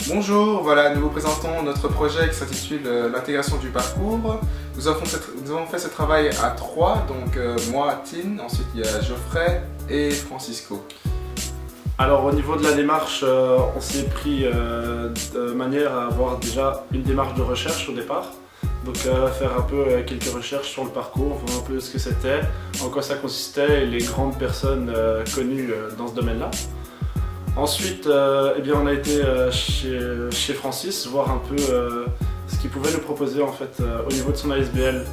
Bonjour, voilà, nous vous présentons notre projet qui s'intitule l'intégration du parcours. Nous avons fait ce travail à trois, donc moi, Tin, ensuite il y a Geoffrey et Francisco. Alors au niveau de la démarche, on s'est pris de manière à avoir déjà une démarche de recherche au départ. Donc faire un peu quelques recherches sur le parcours, voir un peu ce que c'était, en quoi ça consistait et les grandes personnes connues dans ce domaine-là. Ensuite, eh bien, on a été chez Francis voir un peu ce qu'il pouvait nous proposer en fait, au niveau de son ASBL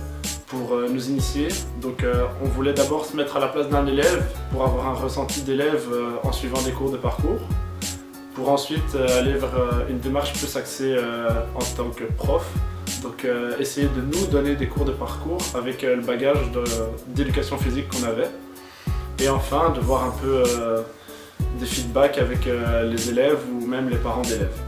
pour nous initier. Donc on voulait d'abord se mettre à la place d'un élève pour avoir un ressenti d'élève en suivant des cours de parcours, pour ensuite aller vers une démarche plus axée en tant que prof. Donc essayer de nous donner des cours de parcours avec le bagage d'éducation physique qu'on avait. Et enfin de voir un peu des feedbacks avec les élèves ou même les parents d'élèves.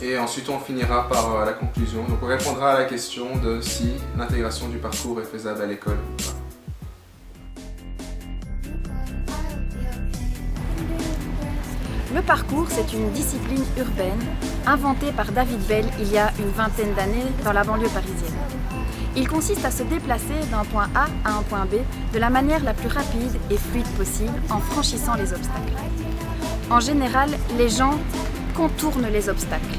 Et ensuite on finira par la conclusion. Donc on répondra à la question de si l'intégration du parcours est faisable à l'école ou pas. Le parcours, c'est une discipline urbaine inventée par David Bell il y a une vingtaine d'années dans la banlieue parisienne. Il consiste à se déplacer d'un point A à un point B de la manière la plus rapide et fluide possible en franchissant les obstacles. En général, les gens contournent les obstacles.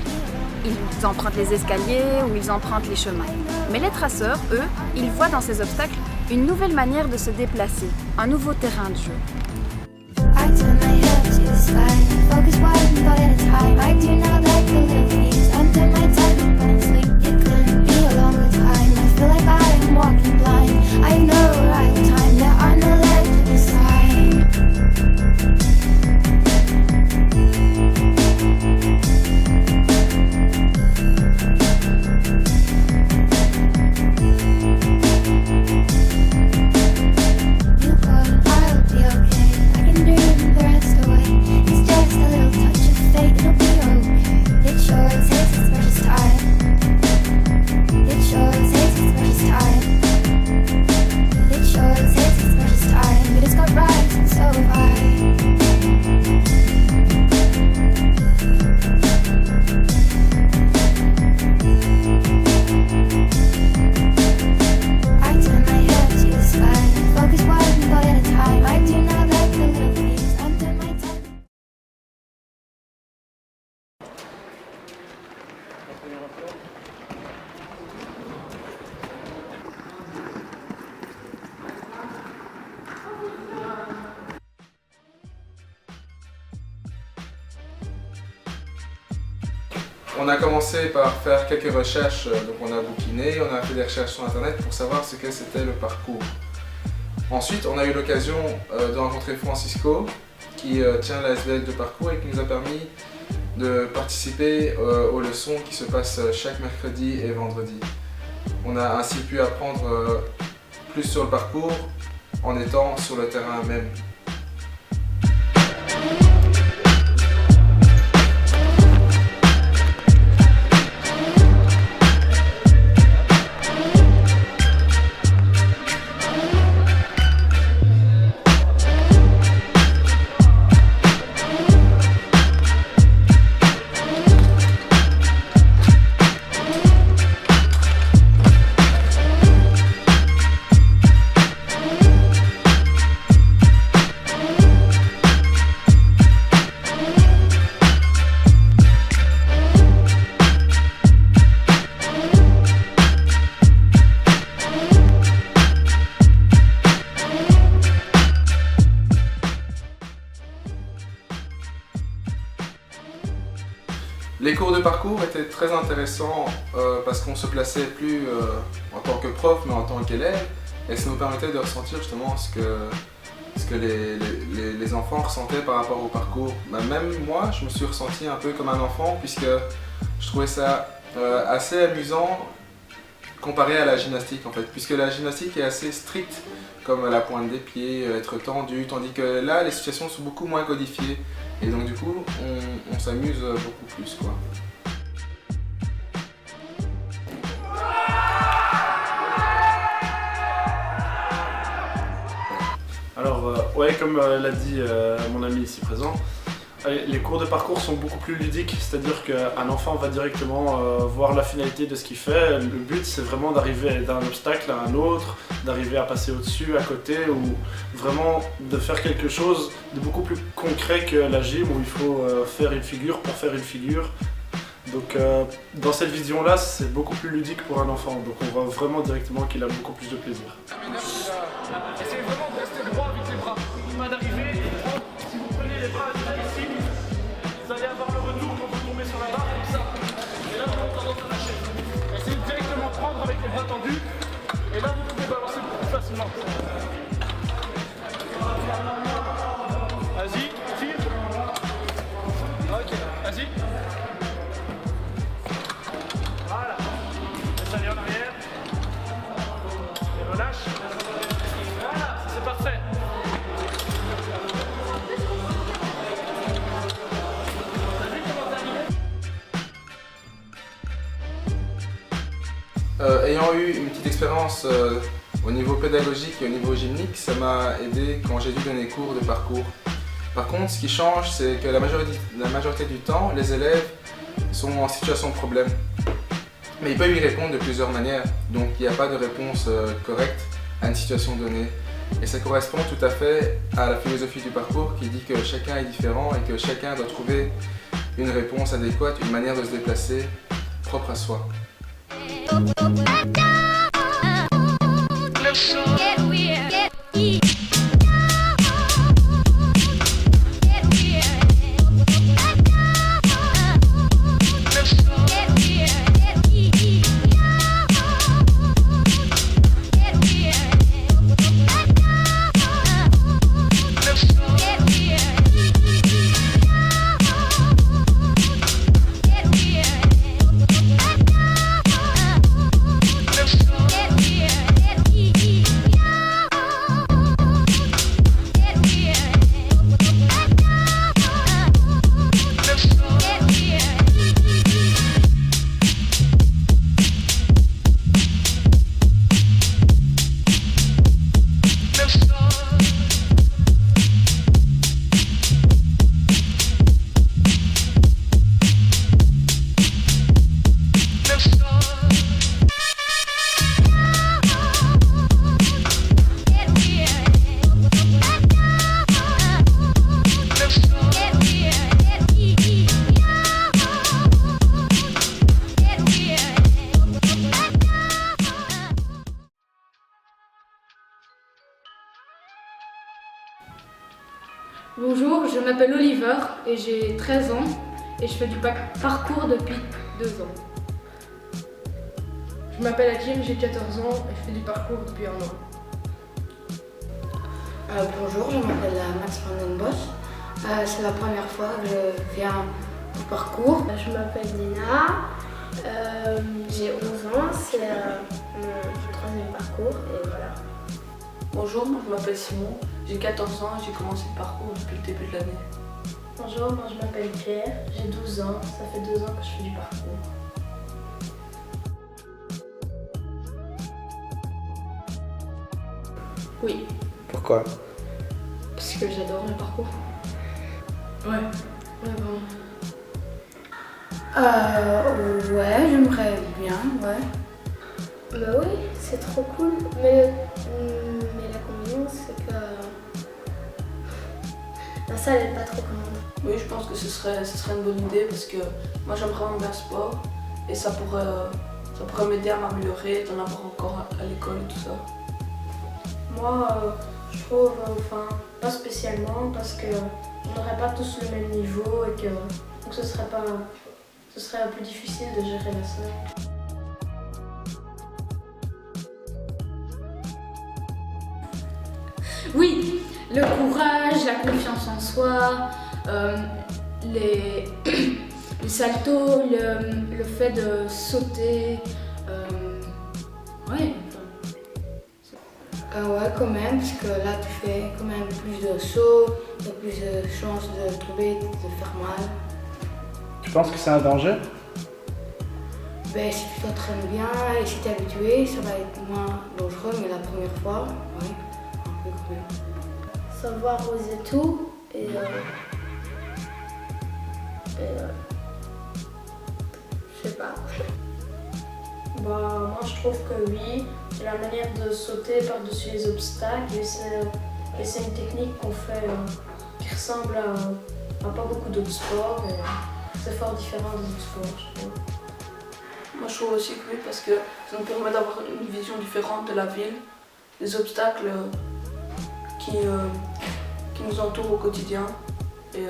Ils empruntent les escaliers ou ils empruntent les chemins. Mais les traceurs, eux, ils voient dans ces obstacles une nouvelle manière de se déplacer, un nouveau terrain de jeu. Focus one thought at a time. I do not like the little things under my tongue, but it's like it could be a longer time. I feel like I am walking blind. I know the right time. There are no left to decide. You go, I'll be okay. I can dream the rest away. It's just a little touch of fate, it'll be okay. It sure takes its precious time. It sure takes its precious time. It sure takes its precious time. But it's got right, and so have I. I turn my head to the sky. Focus one thought at a time. I do not like the little things under my tongue. On a commencé par faire quelques recherches, donc on a bouquiné, on a fait des recherches sur internet pour savoir ce que c'était le parcours. Ensuite, on a eu l'occasion de rencontrer Francisco qui tient l'ASBL de parcours et qui nous a permis de participer aux leçons qui se passent chaque mercredi et vendredi. On a ainsi pu apprendre plus sur le parcours en étant sur le terrain même. Les cours de parcours étaient très intéressants parce qu'on se plaçait plus en tant que prof mais en tant qu'élève et ça nous permettait de ressentir justement ce que les enfants ressentaient par rapport au parcours. Même moi, je me suis ressenti un peu comme un enfant puisque je trouvais ça assez amusant comparé à la gymnastique en fait, puisque la gymnastique est assez stricte comme la pointe des pieds, être tendu, tandis que là les situations sont beaucoup moins codifiées et donc du coup on s'amuse beaucoup plus quoi. Alors ouais, comme l'a dit mon ami ici présent, Les cours de parcours sont beaucoup plus ludiques, c'est-à-dire qu'un enfant va directement voir la finalité de ce qu'il fait. Le but, c'est vraiment d'arriver d'un obstacle à un autre, d'arriver à passer au-dessus, à côté, ou vraiment de faire quelque chose de beaucoup plus concret que la gym où il faut faire une figure pour faire une figure. Donc dans cette vision-là, c'est beaucoup plus ludique pour un enfant, donc on voit vraiment directement qu'il a beaucoup plus de plaisir. Essayez vraiment de rester droit avec les bras. Pas d'arriver, si vous prenez les bras ici, vous allez avoir le retour quand vous tombez sur la barre comme ça. Et là, vous avez tendance à lâcher. Essayez de directement prendre avec les bras tendus. Et là, vous pouvez balancer beaucoup plus facilement. Vas-y, tire. Ok, vas-y. Voilà. Laisse aller en arrière. Et relâche. Voilà, c'est parfait. Ayant eu une petite expérience au niveau pédagogique et au niveau gymnique, ça m'a aidé quand j'ai dû donner cours de parcours. Par contre, ce qui change, c'est que la majorité du temps, les élèves sont en situation de problème. Mais ils peuvent y répondre de plusieurs manières, donc il n'y a pas de réponse correcte à une situation donnée. Et ça correspond tout à fait à la philosophie du parcours qui dit que chacun est différent et que chacun doit trouver une réponse adéquate, une manière de se déplacer propre à soi. Bonjour, je m'appelle Oliver et j'ai 13 ans et je fais du parcours depuis 2 ans. Je m'appelle Hakim, j'ai 14 ans et je fais du parcours depuis 1 an. Bonjour, je m'appelle Max van den Bosch. C'est la première fois que je viens au parcours. Je m'appelle Nina, j'ai 11 ans, c'est mon 3e parcours et voilà. Bonjour, moi je m'appelle Simon, j'ai 14 ans et j'ai commencé le parcours depuis le début de l'année. Bonjour, moi je m'appelle Pierre, j'ai 12 ans, ça fait 2 ans que je fais du parcours. Oui, Pourquoi? parce que j'adore le parcours. Ouais. Ouais, j'aimerais bien, ouais. Bah oui, c'est trop cool, mais l'inconvénient c'est que la salle est pas trop grande. Oui, je pense que ce serait une bonne idée parce que moi j'aime vraiment bien le sport et ça pourrait m'aider à m'améliorer, d'en avoir encore à l'école et tout ça. Moi, je trouve, pas spécialement parce que on n'aurait pas tous le même niveau et que donc ce serait plus difficile de gérer la salle. Oui, le courage, la confiance en soi, les saltos, le fait de sauter. Ouais. Ouais, quand même, parce que là tu fais quand même plus de sauts, tu as plus de chances de tomber, de te faire mal. Tu penses que c'est un danger? Ben, si tu t'entraînes bien et si tu es habitué, ça va être moins dangereux, mais la première fois, ouais, un peu quand même. Savoir oser tout et Je sais pas. Moi je trouve que oui, c'est la manière de sauter par-dessus les obstacles et c'est une technique qu'on fait qui ressemble à pas beaucoup d'autres sports et c'est fort différent des autres sports, je trouve. Moi je trouve aussi que oui, parce que ça nous permet d'avoir une vision différente de la ville, des obstacles qui nous entourent au quotidien et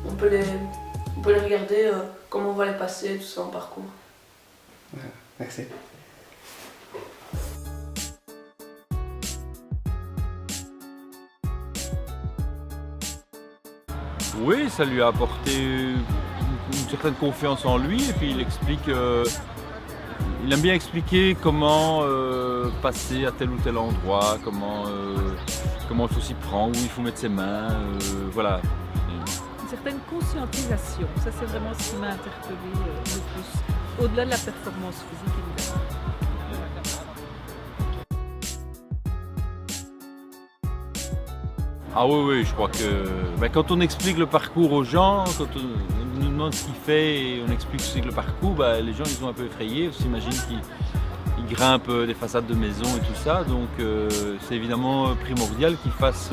on peut les regarder, comment on va les passer, tout ça en parcours. Ouais, merci. Oui, ça lui a apporté une certaine confiance en lui et puis il explique, il aime bien expliquer comment passer à tel ou tel endroit, comment il faut s'y prendre, où il faut mettre ses mains, voilà. Une certaine conscientisation, ça c'est vraiment ce qui m'a interpellée le plus, au-delà de la performance physique évidemment. Ah oui, je crois que quand on explique le parcours aux gens, quand on nous demande ce qu'il fait et on explique ce que c'est que le parcours, les gens ils sont un peu effrayés, on s'imagine qu'ils grimpent des façades de maisons et tout ça, donc c'est évidemment primordial qu'ils fassent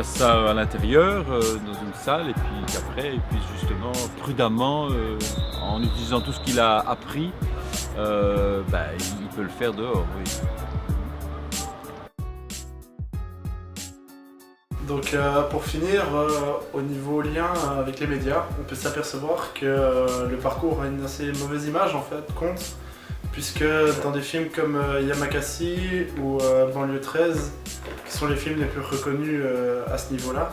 ça à l'intérieur, dans une salle, et puis qu'après il puisse justement prudemment, en utilisant tout ce qu'il a appris, il peut le faire dehors, oui. Donc pour finir, au niveau lien avec les médias, on peut s'apercevoir que le parcours a une assez mauvaise image en fait, compte, puisque dans des films comme Yamakasi ou Banlieue 13, qui sont les films les plus reconnus à ce niveau-là,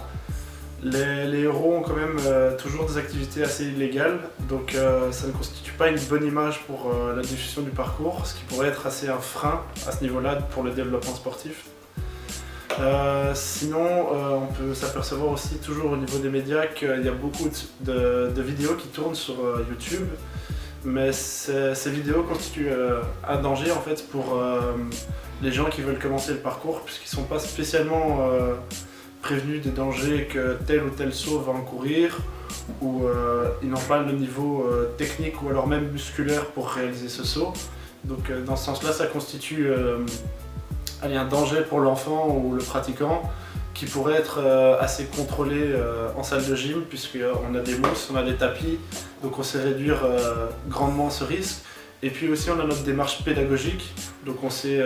les héros ont quand même toujours des activités assez illégales, donc ça ne constitue pas une bonne image pour la diffusion du parcours, ce qui pourrait être assez un frein à ce niveau-là pour le développement sportif. Sinon, on peut s'apercevoir aussi toujours au niveau des médias qu'il y a beaucoup de vidéos qui tournent sur YouTube, mais ces vidéos constituent un danger en fait pour les gens qui veulent commencer le parcours, puisqu'ils ne sont pas spécialement prévenus des dangers que tel ou tel saut va encourir, ou ils n'ont pas le niveau technique ou alors même musculaire pour réaliser ce saut. Donc dans ce sens-là, ça constitue un danger pour l'enfant ou le pratiquant qui pourrait être assez contrôlé en salle de gym, puisqu'on a des mousses, on a des tapis, donc on sait réduire grandement ce risque. Et puis aussi on a notre démarche pédagogique, donc on sait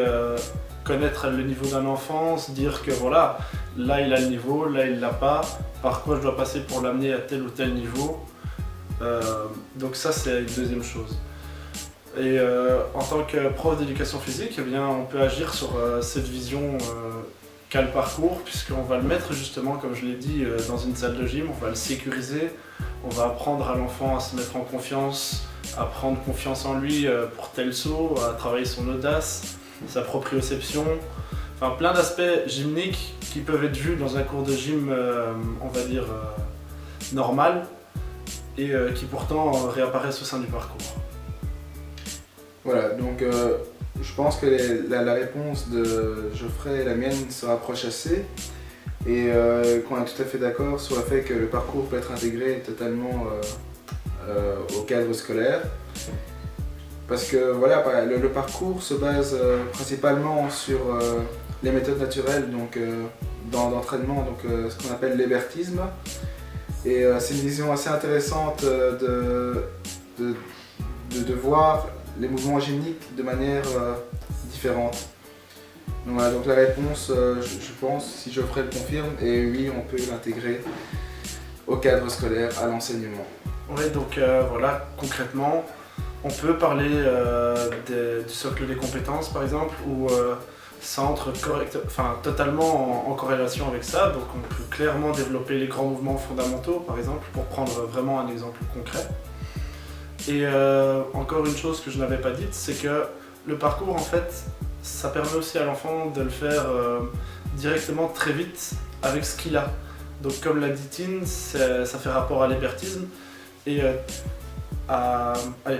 connaître le niveau d'un enfant, se dire que voilà, là il a le niveau, là il l'a pas, par quoi je dois passer pour l'amener à tel ou tel niveau. Donc ça c'est une deuxième chose. Et en tant que prof d'éducation physique, eh bien, on peut agir sur cette vision qu'a le parcours, puisqu'on va le mettre justement, comme je l'ai dit, dans une salle de gym, on va le sécuriser, on va apprendre à l'enfant à se mettre en confiance, à prendre confiance en lui pour tel saut, à travailler son audace, sa proprioception, enfin plein d'aspects gymniques qui peuvent être vus dans un cours de gym, on va dire, normal, et qui pourtant réapparaissent au sein du parcours. Voilà, donc je pense que la réponse de Geoffrey et la mienne se rapprochent assez et qu'on est tout à fait d'accord sur le fait que le parcours peut être intégré totalement au cadre scolaire. Parce que voilà, le parcours se base principalement sur les méthodes naturelles d'entraînement, donc ce qu'on appelle l'hébertisme. Et c'est une vision assez intéressante de voir les mouvements gymniques de manière différente. Donc, voilà, donc la réponse, je pense, si Geoffrey le confirme, est oui, on peut l'intégrer au cadre scolaire, à l'enseignement. Oui, donc voilà, concrètement, on peut parler du socle des compétences par exemple, ou ça entre totalement en corrélation avec ça, donc on peut clairement développer les grands mouvements fondamentaux par exemple, pour prendre vraiment un exemple concret. Et encore une chose que je n'avais pas dite, c'est que le parcours en fait, ça permet aussi à l'enfant de le faire directement très vite avec ce qu'il a. Donc comme l'a dit Tine, ça fait rapport à l'hébertisme. Et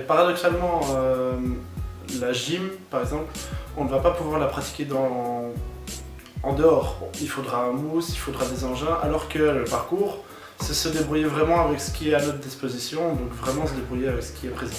paradoxalement, la gym par exemple, on ne va pas pouvoir la pratiquer en dehors. Il faudra un mousse, il faudra des engins, alors que le parcours, c'est se débrouiller vraiment avec ce qui est à notre disposition, donc vraiment se débrouiller avec ce qui est présent.